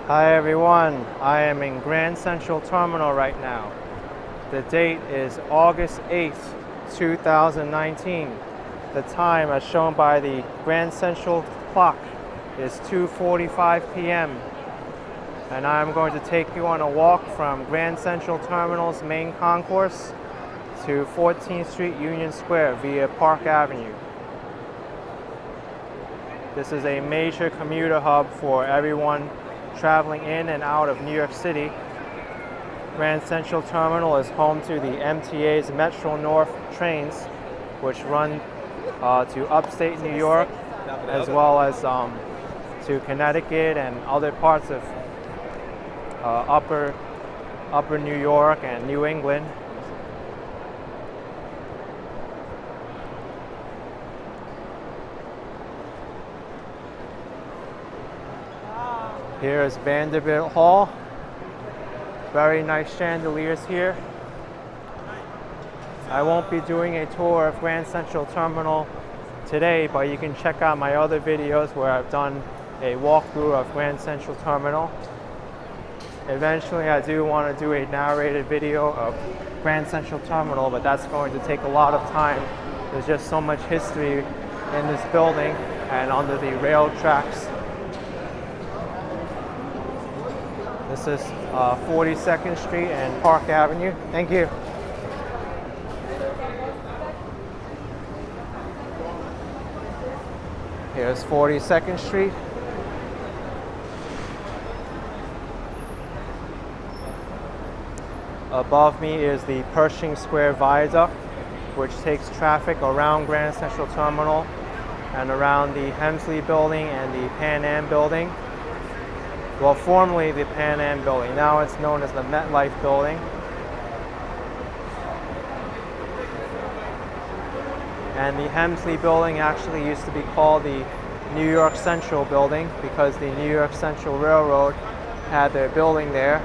Hi everyone, I am in Grand Central Terminal right now. The date is August 8th, 2019. The time as shown by the Grand Central clock is 2:45 p.m. and I'm going to take you on a walk from Grand Central Terminal's main concourse to 14th Street Union Square via Park Avenue. This is a major commuter hub for everyone traveling in and out of New York City. Grand Central Terminal is home to the MTA's Metro North trains, which run to upstate New York, as well as to Connecticut and other parts of upper New York and New England. Here is Vanderbilt Hall. Very nice chandeliers here. I won't be doing a tour of Grand Central Terminal today, but you can check out my other videos where I've done a walkthrough of Grand Central Terminal. Eventually I do want to do a narrated video of Grand Central Terminal, but that's going to take a lot of time. There's just so much history in this building and under the rail tracks. This is 42nd Street and Park Avenue. Thank you. Here's 42nd Street. Above me is the Pershing Square Viaduct, which takes traffic around Grand Central Terminal and around the Hemsley Building and the Pan Am Building. Well, formerly the Pan Am Building. Now it's known as the MetLife Building. And the Hemsley Building actually used to be called the New York Central Building because the New York Central Railroad had their building there.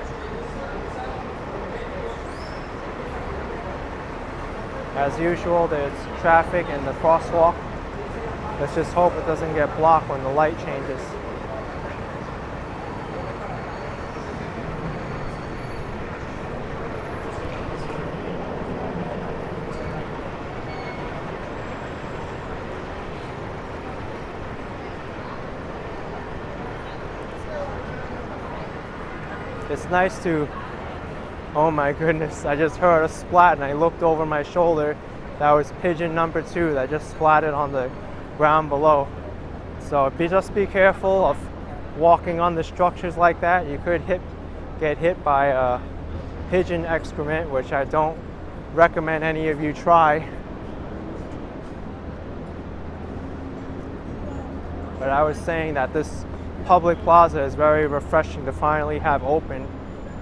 As usual, there's traffic in the crosswalk. Let's just hope it doesn't get blocked when the light changes. It's nice to, oh my goodness, I just heard a splat and I looked over my shoulder. That was pigeon number 2 that just splatted on the ground below. So just be careful of walking on the structures like that. You could get hit by pigeon excrement, which I don't recommend any of you try. But I was saying that this public plaza is very refreshing to finally have open.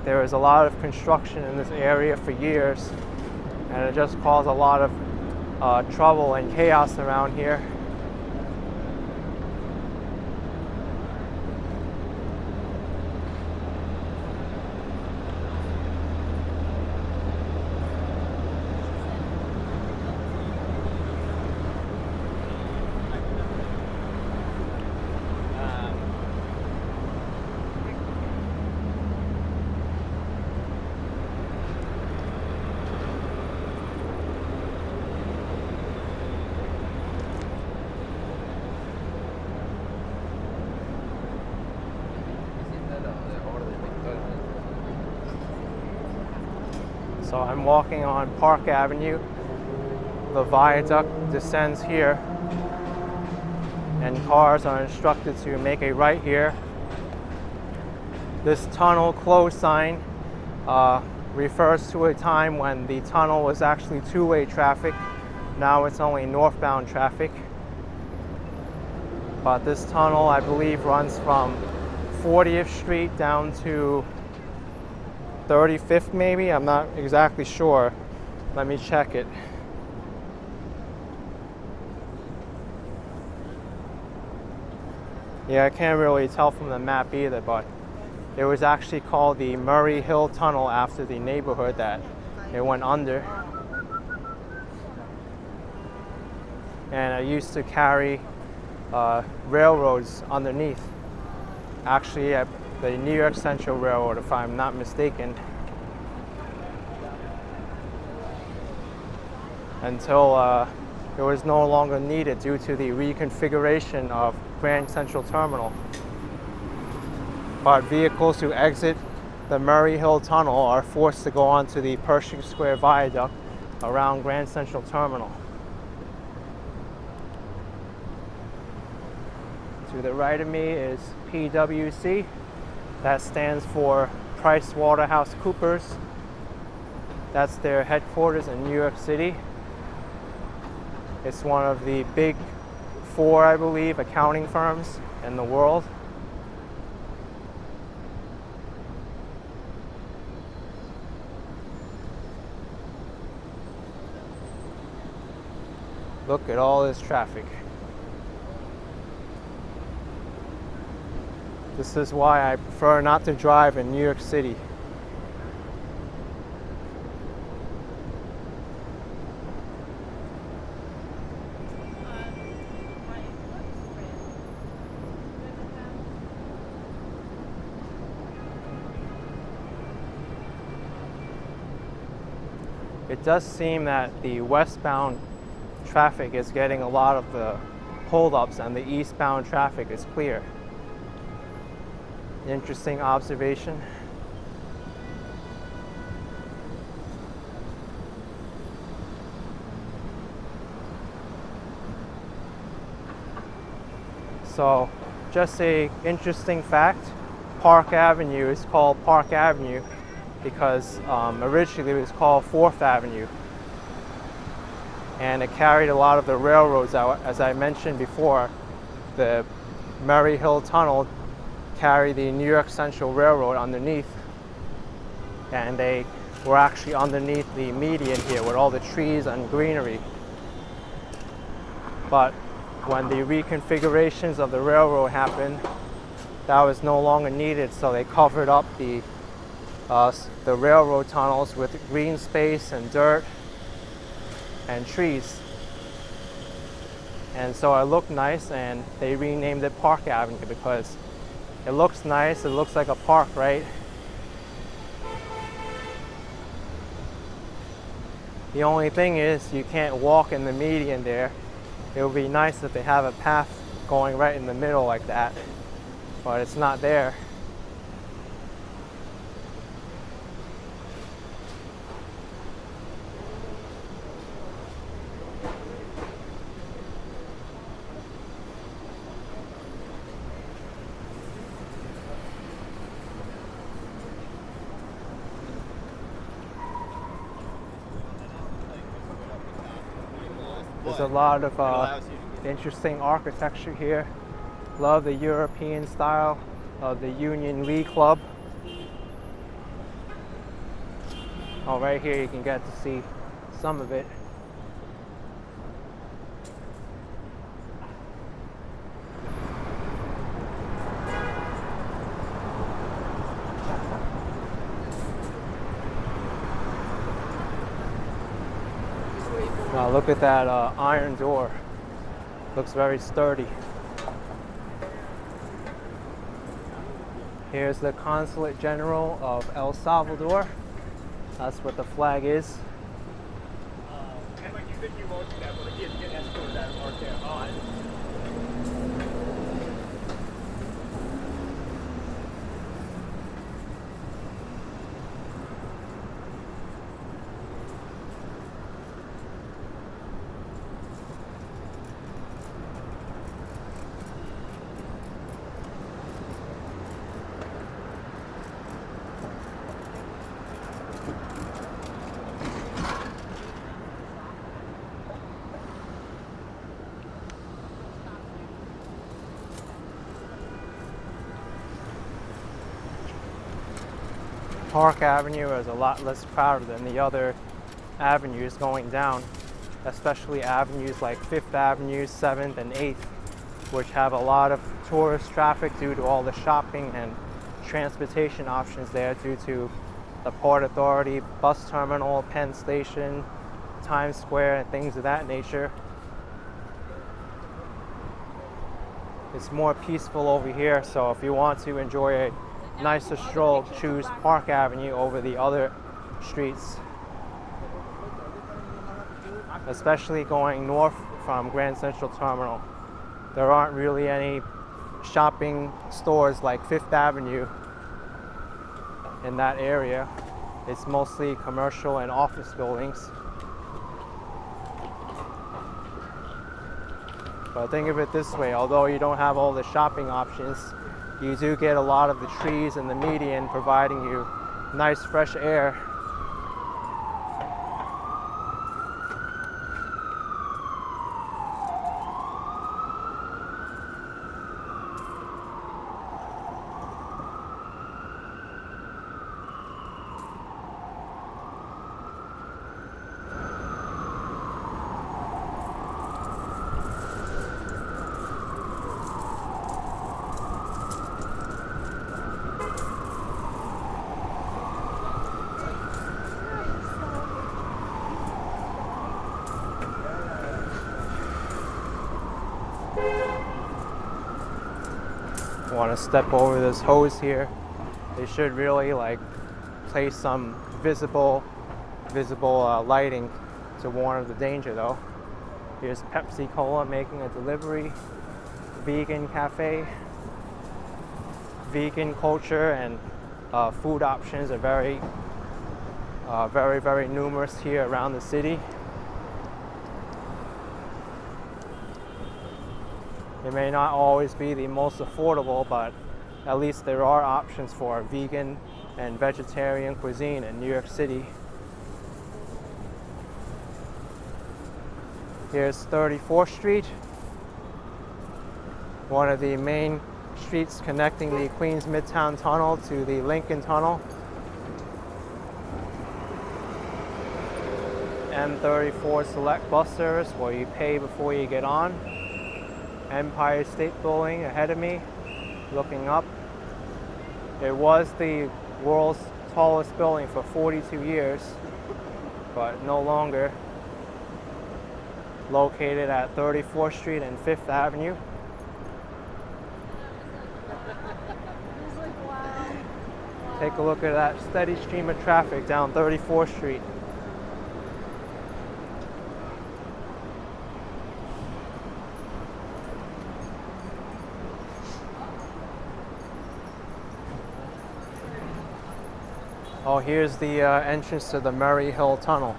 There is a lot of construction in this area for years, and it just caused a lot of trouble and chaos around here. So I'm walking on Park Avenue. The viaduct descends here, and cars are instructed to make a right here. This tunnel closed sign refers to a time when the tunnel was actually two-way traffic. Now it's only northbound traffic. But this tunnel, I believe, runs from 40th Street down to 35th maybe? I'm not exactly sure. Let me check it. Yeah, I can't really tell from the map either, but it was actually called the Murray Hill Tunnel after the neighborhood that it went under. And I used to carry railroads underneath. Actually, the New York Central Railroad, if I'm not mistaken, until it was no longer needed due to the reconfiguration of Grand Central Terminal. But vehicles who exit the Murray Hill Tunnel are forced to go onto the Pershing Square Viaduct around Grand Central Terminal. To the right of me is PwC. That stands for PricewaterhouseCoopers. That's their headquarters in New York City. It's one of the big 4, I believe, accounting firms in the world. Look at all this traffic. This is why I prefer not to drive in New York City. It does seem that the westbound traffic is getting a lot of the holdups and the eastbound traffic is clear. Interesting observation. So, just a interesting fact, Park Avenue is called Park Avenue because originally it was called 4th Avenue. And it carried a lot of the railroads out. As I mentioned before, the Murray Hill Tunnel carried the New York Central Railroad underneath. And they were actually underneath the median here with all the trees and greenery. But when the reconfigurations of the railroad happened, that was no longer needed, so they covered up the railroad tunnels with green space and dirt and trees. And so it looked nice, and they renamed it Park Avenue because it looks nice, it looks like a park, right? The only thing is you can't walk in the median there. It would be nice if they have a path going right in the middle like that, but it's not there. There's a lot of interesting architecture here. Love the European style of the Union League Club. Oh, right here you can get to see some of it. Now look at that iron door. Looks very sturdy. Here's the Consulate General of El Salvador. That's what the flag is. Park Avenue is a lot less crowded than the other avenues going down, especially avenues like 5th Avenue, 7th, and 8th, which have a lot of tourist traffic due to all the shopping and transportation options there due to the Port Authority, bus terminal, Penn Station, Times Square, and things of that nature. It's more peaceful over here, so if you want to enjoy a nice to stroll, choose Park Avenue over the other streets, especially going north from Grand Central Terminal. There aren't really any shopping stores like Fifth Avenue in that area. It's mostly commercial and office buildings. But think of it this way, although you don't have all the shopping options, you do get a lot of the trees in the median providing you nice fresh air. Want to step over this hose here. They should really like place some visible lighting to warn of the danger though. Here's Pepsi Cola making a delivery. Vegan cafe. Vegan culture and food options are very numerous here around the city. It may not always be the most affordable, but at least there are options for vegan and vegetarian cuisine in New York City. Here's 34th Street, one of the main streets connecting the Queens Midtown Tunnel to the Lincoln Tunnel. M34 Select Bus Service, where you pay before you get on. Empire State Building ahead of me, looking up. It was the world's tallest building for 42 years, but no longer. Located at 34th Street and 5th Avenue. Take a look at that steady stream of traffic down 34th Street. Oh, here's the entrance to the Murray Hill Tunnel,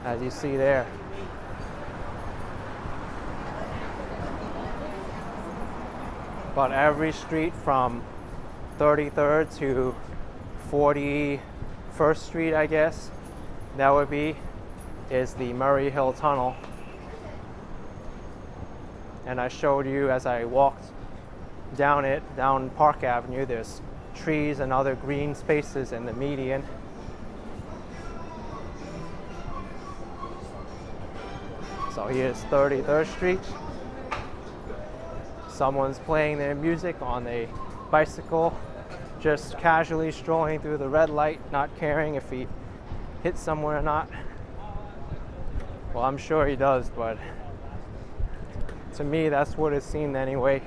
as you see there. But every street from 33rd to 41st Street, I guess, that would be, is the Murray Hill Tunnel. And I showed you as I walked down it, down Park Avenue, there's trees and other green spaces in the median. So here's 33rd Street. Someone's playing their music on a bicycle, just casually strolling through the red light, not caring if he hits someone or not. Well, I'm sure he does, but to me, that's what it seemed anyway.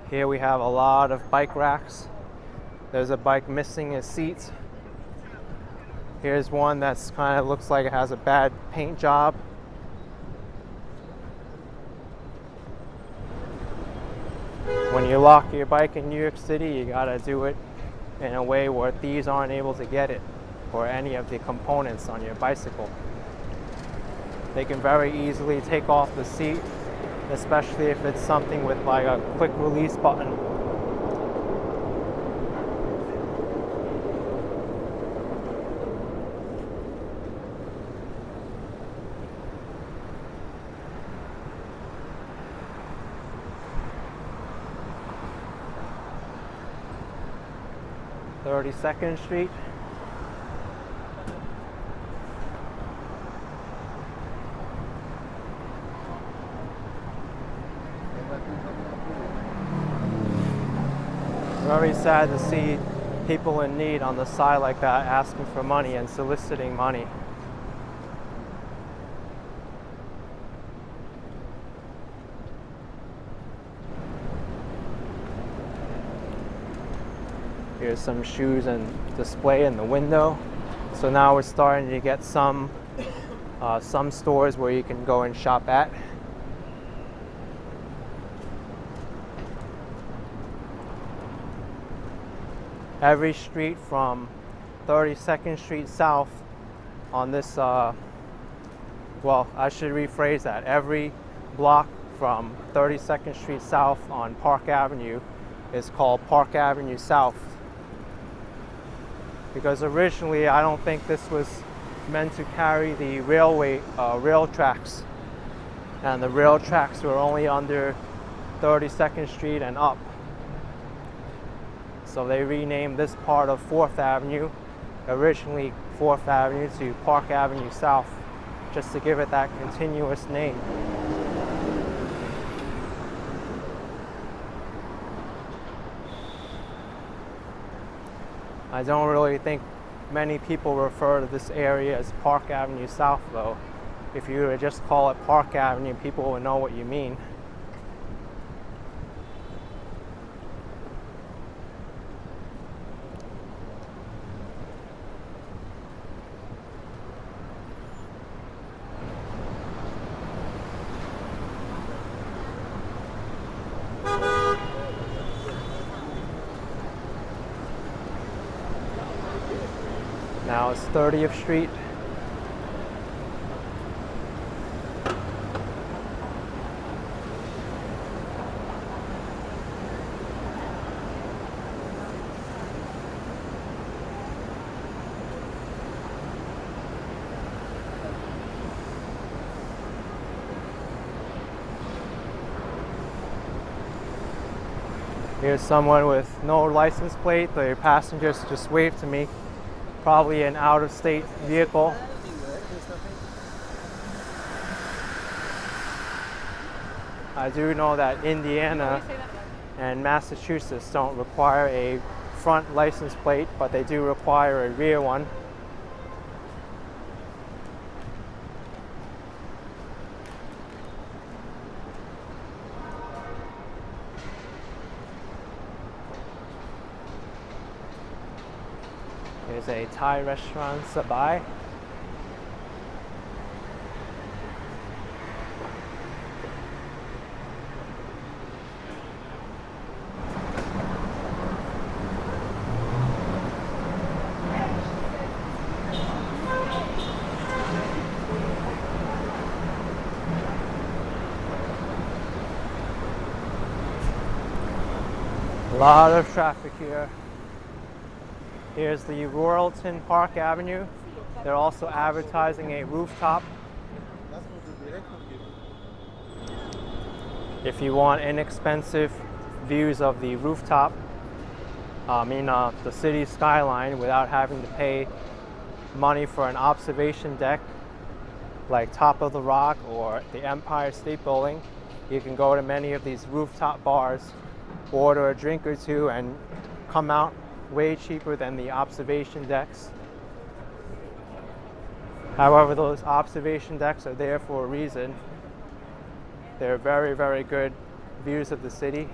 Here we have a lot of bike racks. There's a bike missing its seat. Here's one that's kind of looks like it has a bad paint job. When you lock your bike in New York City, you gotta do it in a way where thieves aren't able to get it, or any of the components on your bicycle. They can very easily take off the seat, especially if it's something with like a quick release button. Second Street. Very sad to see people in need on the side like that, asking for money and soliciting money. Here's some shoes and display in the window. So now we're starting to get some stores where you can go and shop at. Every street from 32nd Street South on this, well, I should rephrase that. Every block from 32nd Street South on Park Avenue is called Park Avenue South. Because originally I don't think this was meant to carry the rail tracks. And the rail tracks were only under 32nd Street and up. So they renamed this part of 4th Avenue, originally 4th Avenue, to Park Avenue South, just to give it that continuous name. I don't really think many people refer to this area as Park Avenue South though. If you were to just call it Park Avenue, people would know what you mean. Now it's 30th Street. Here's someone with no license plate. The passengers just waved to me. Probably an out-of-state vehicle. I do know that Indiana and Massachusetts don't require a front license plate, but they do require a rear one. There's a Thai restaurant, Sabai. A lot of traffic here. Here's the Royalton Park Avenue. They're also advertising a rooftop. If you want inexpensive views of the rooftop, the city skyline without having to pay money for an observation deck like Top of the Rock or the Empire State Building, you can go to many of these rooftop bars, order a drink or two, and come out way cheaper than the observation decks. However, those observation decks are there for a reason. They're very, very good views of the city.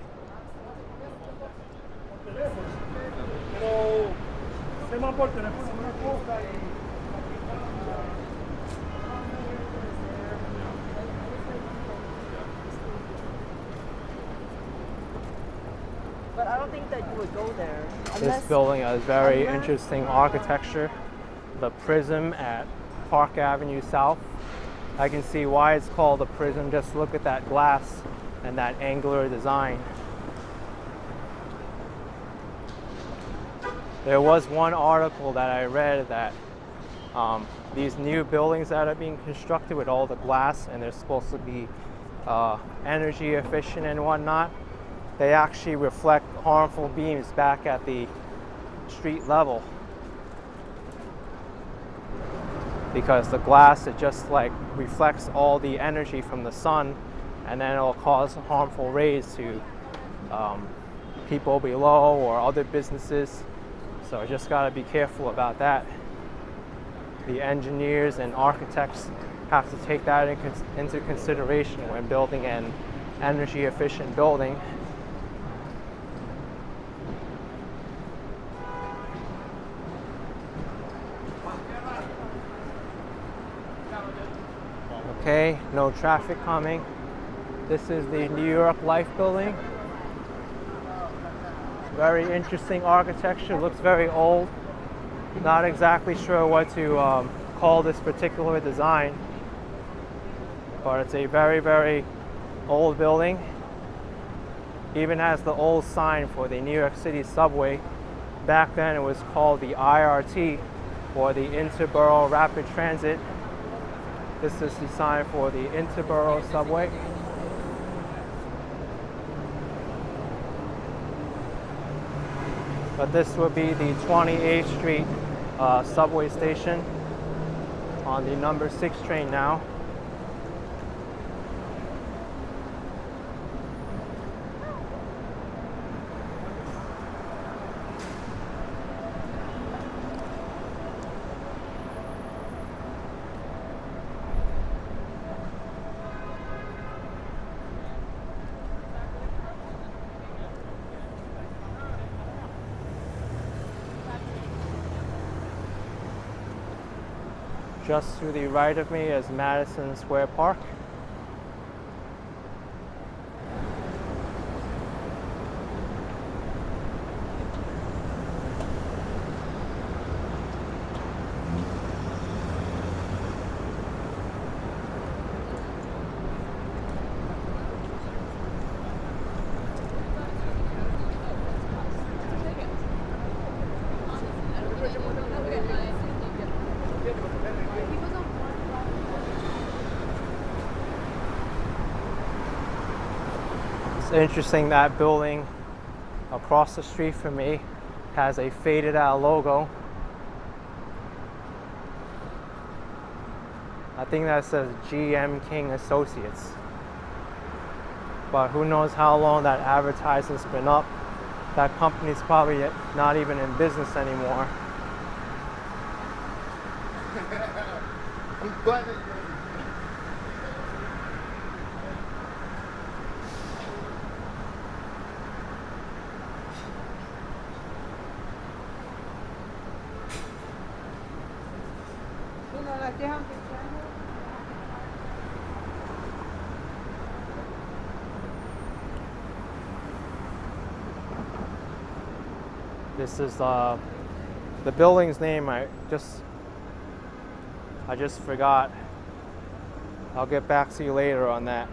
But I don't think that you would go there. This building has very interesting architecture. The prism at Park Avenue South. I can see why it's called a prism. Just look at that glass and that angular design. There was one article that I read that these new buildings that are being constructed with all the glass, and they're supposed to be energy efficient and whatnot, they actually reflect harmful beams back at the street level. Because the glass, it just like reflects all the energy from the sun, and then it'll cause harmful rays to people below or other businesses. So just gotta be careful about that. The engineers and architects have to take that into consideration when building an energy efficient building. Okay, no traffic coming. This is the New York Life building. Very interesting architecture, looks very old. Not exactly sure what to call this particular design, but it's a very, very old building. Even has the old sign for the New York City subway. Back then it was called the IRT, or the Interborough Rapid Transit. This is the sign for the Interborough subway. But this would be the 28th Street subway station on the number 6 train now. Just to the right of me is Madison Square Park. It's interesting that building across the street from me has a faded out logo. I think that says GM King Associates. But who knows how long that advertisement's been up. That company's probably not even in business anymore. I'm glad that This is the building's name. I just forgot. I'll get back to you later on that.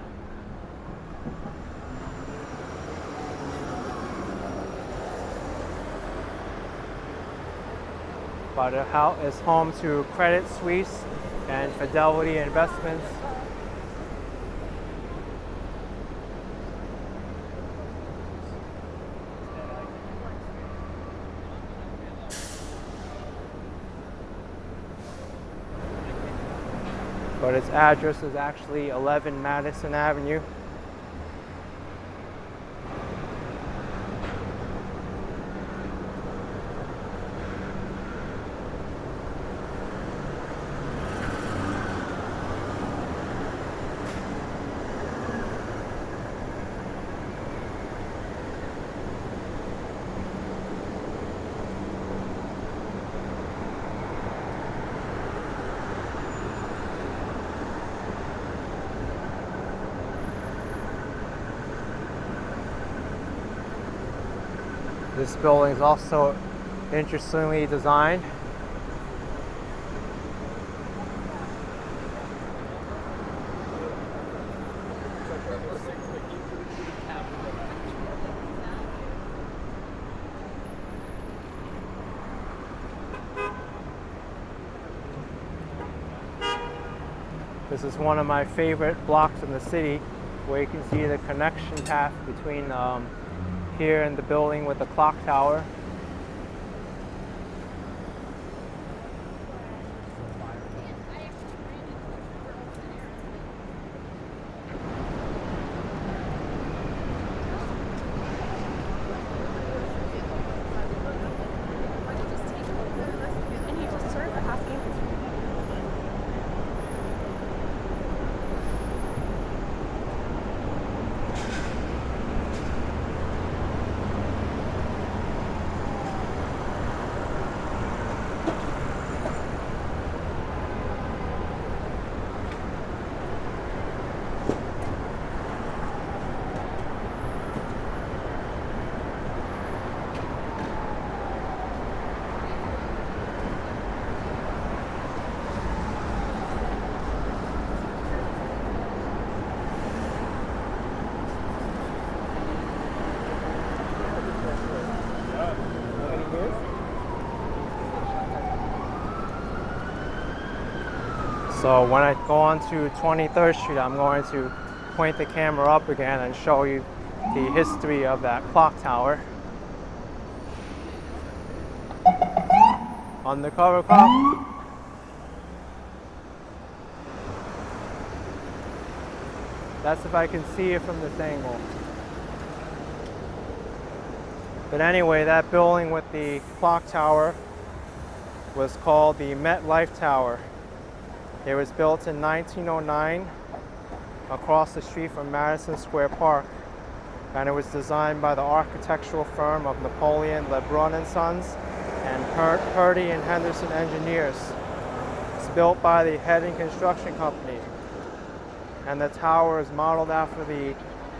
But it is home to Credit Suisse and Fidelity Investments. But its address is actually 11 Madison Avenue. This building is also interestingly designed. This is one of my favorite blocks in the city, where you can see the connection path between here in the building with the clock tower. So when I go on to 23rd Street, I'm going to point the camera up again and show you the history of that clock tower. Undercover cop. That's if I can see it from this angle. But anyway, that building with the clock tower was called the MetLife Tower. It was built in 1909 across the street from Madison Square Park, and it was designed by the architectural firm of Napoleon ⁴ and Sons and Purdy and Henderson engineers. It's built by the Heading Construction Company, and the tower is modeled after the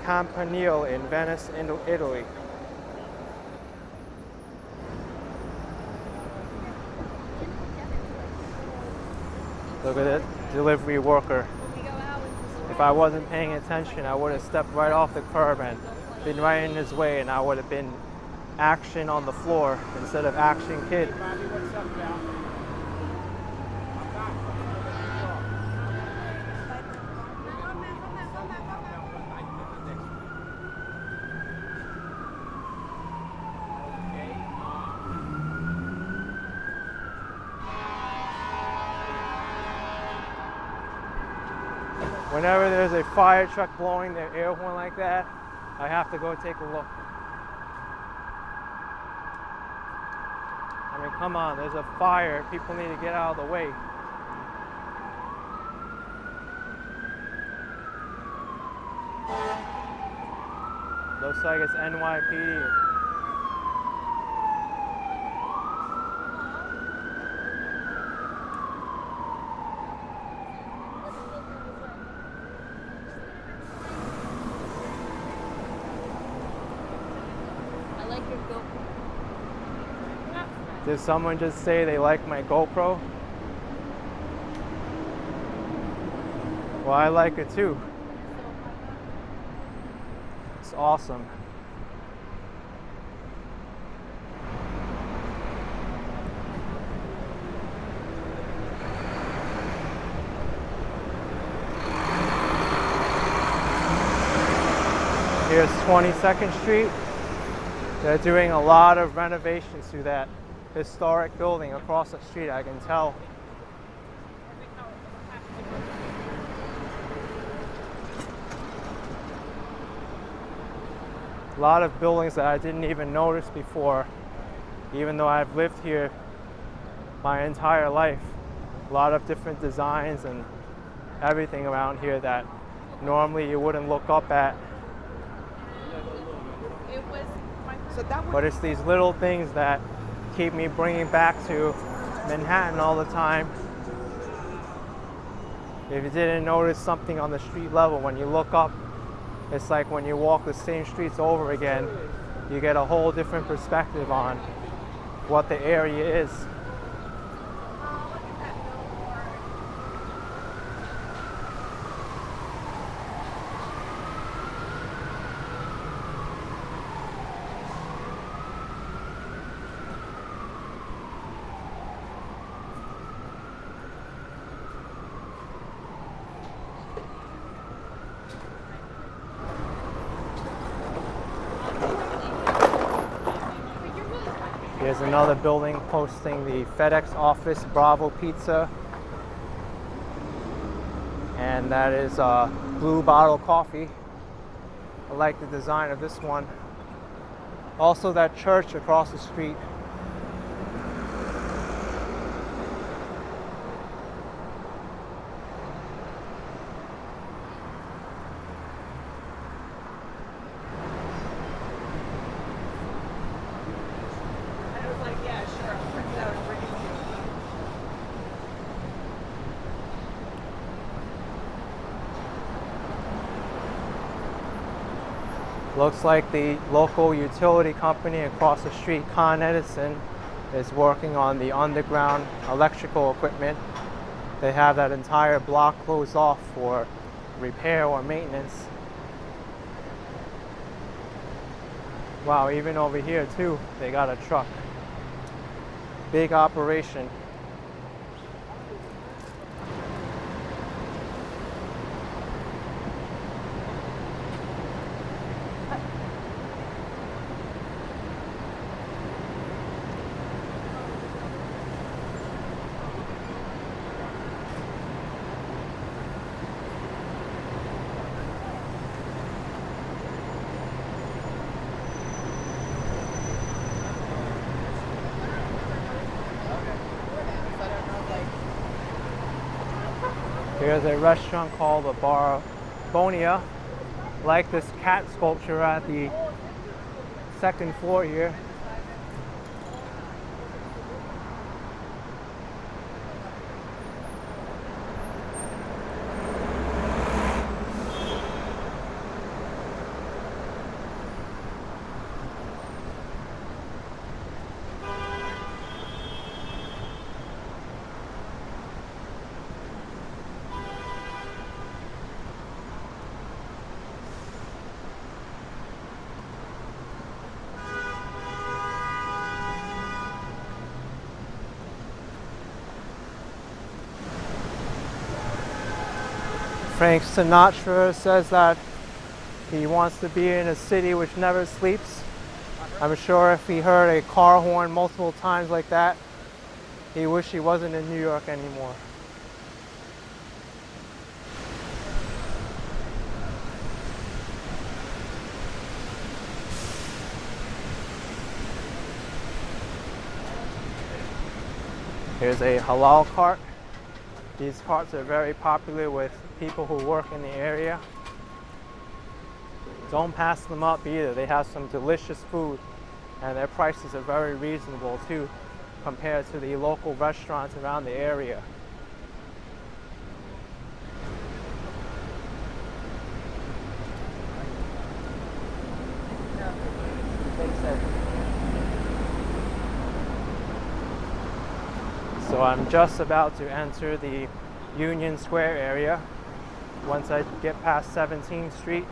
Campanile in Venice, Italy. Look at it, delivery worker. If I wasn't paying attention, I would have stepped right off the curb and been right in his way, and I would have been action on the floor instead of action kid. Whenever there's a fire truck blowing their air horn like that, I have to go take a look. I mean, come on, there's a fire. People need to get out of the way. Looks like it's NYPD. Did someone just say they like my GoPro? Well, I like it too. It's awesome. Here's 22nd Street. They're doing a lot of renovations to that historic building across the street, I can tell. A lot of buildings that I didn't even notice before, even though I've lived here my entire life. A lot of different designs and everything around here that normally you wouldn't look up at. But it's these little things that keep me bringing back to Manhattan all the time. If you didn't notice something on the street level, when you look up, it's like when you walk the same streets over again, you get a whole different perspective on what the area is. Here's another building hosting the FedEx office, Bravo Pizza. And that is Blue Bottle Coffee. I like the design of this one. Also that church across the street. Looks like the local utility company across the street, Con Edison, is working on the underground electrical equipment. They have that entire block closed off for repair or maintenance. Wow, even over here too, they got a truck. Big operation. Here's a restaurant called the bar Bonia, like this cat sculpture at the second floor here. Frank Sinatra says that he wants to be in a city which never sleeps. I'm sure if he heard a car horn multiple times like that, he wished he wasn't in New York anymore. Here's a halal cart. These carts are very popular with people who work in the area. Don't pass them up either. They have some delicious food and their prices are very reasonable too compared to the local restaurants around the area. So I'm just about to enter the Union Square area once I get past 17th Street.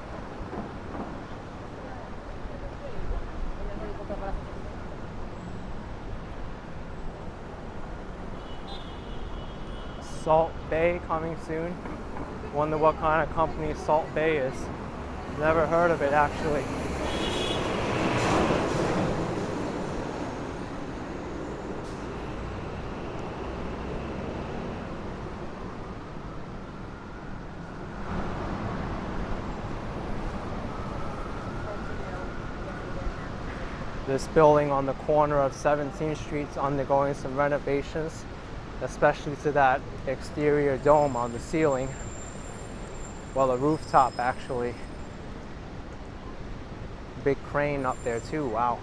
Salt Bay coming soon. Wonder what kind of company Salt Bay is. Never heard of it actually. This building on the corner of 17th Street is undergoing some renovations, especially to that exterior dome on the ceiling. Well, the rooftop actually. Big crane up there too, wow.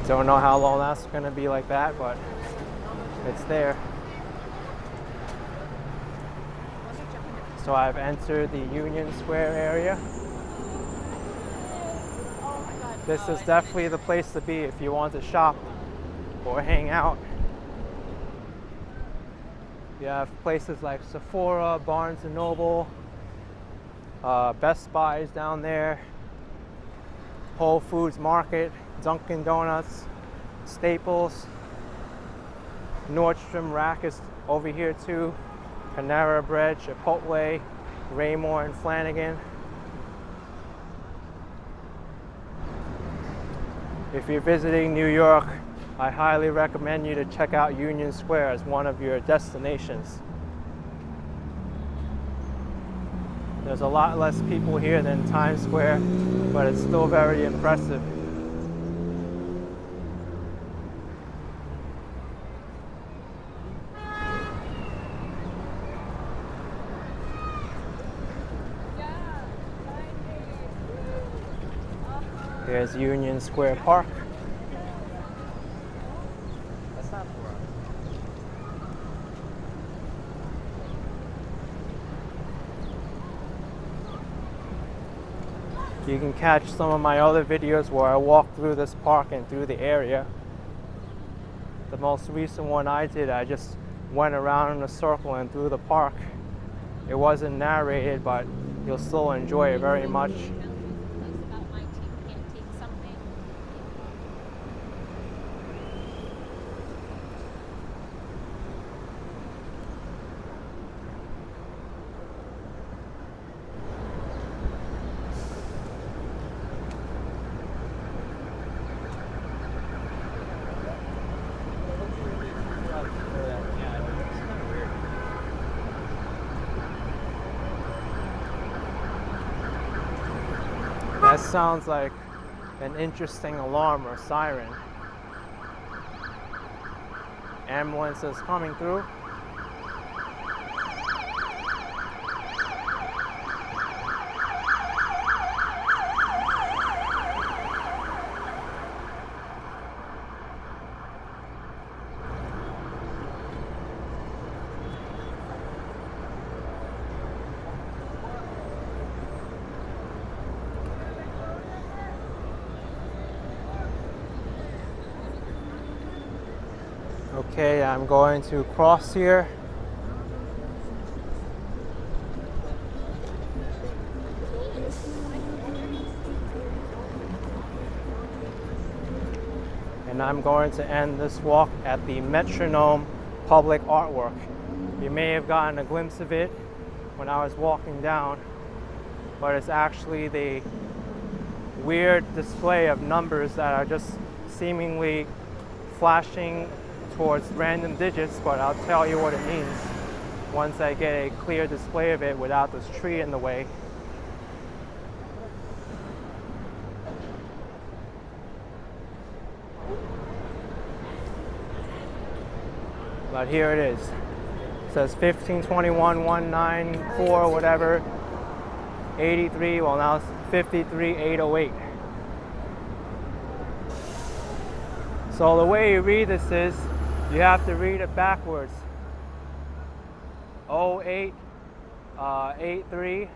Don't know how long that's going to be like that, but it's there. So I've entered the Union Square area. This is definitely the place to be if you want to shop or hang out. You have places like Sephora, Barnes & Noble, Best Buy is down there, Whole Foods Market, Dunkin' Donuts, Staples, Nordstrom Rack is over here too. Panera Bread, Chipotle, Raymore and Flanagan. If you're visiting New York, I highly recommend you to check out Union Square as one of your destinations. There's a lot less people here than Times Square, but it's still very impressive. Here's Union Square Park. That's not for us. You can catch some of my other videos where I walk through this park and through the area. The most recent one I did, I just went around in a circle and through the park. It wasn't narrated, but you'll still enjoy it very much. That sounds like an interesting alarm or siren. ambulance is coming through. Okay, I'm going to cross here. And I'm going to end this walk at the Metronome Public Artwork. You may have gotten a glimpse of it when I was walking down, but it's actually the weird display of numbers that are just seemingly flashing towards random digits, but I'll tell you what it means once I get a clear display of it without this tree in the way. But here it is. It says 1521 194 whatever 83, well now it's 53 808. So the way you read this is you have to read it backwards. 08 83.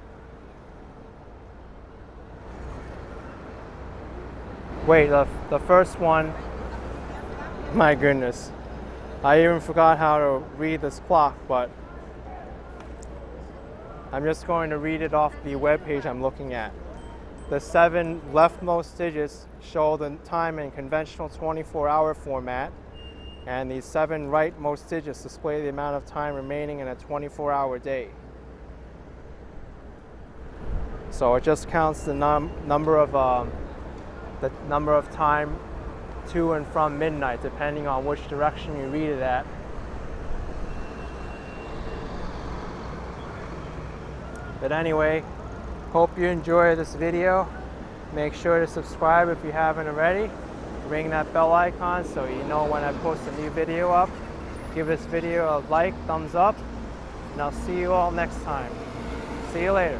Wait, the first one, my goodness. I even forgot how to read this clock, but I'm just going to read it off the web page I'm looking at. The 7 leftmost digits show the time in conventional 24-hour format, and the 7 rightmost digits display the amount of time remaining in a 24-hour day. So it just counts the number of time to and from midnight, depending on which direction you read it at. But anyway, hope you enjoy this video. Make sure to subscribe if you haven't already. Ring that bell icon so you know when I post a new video up. Give this video a like, thumbs up, and I'll see you all next time. See you later.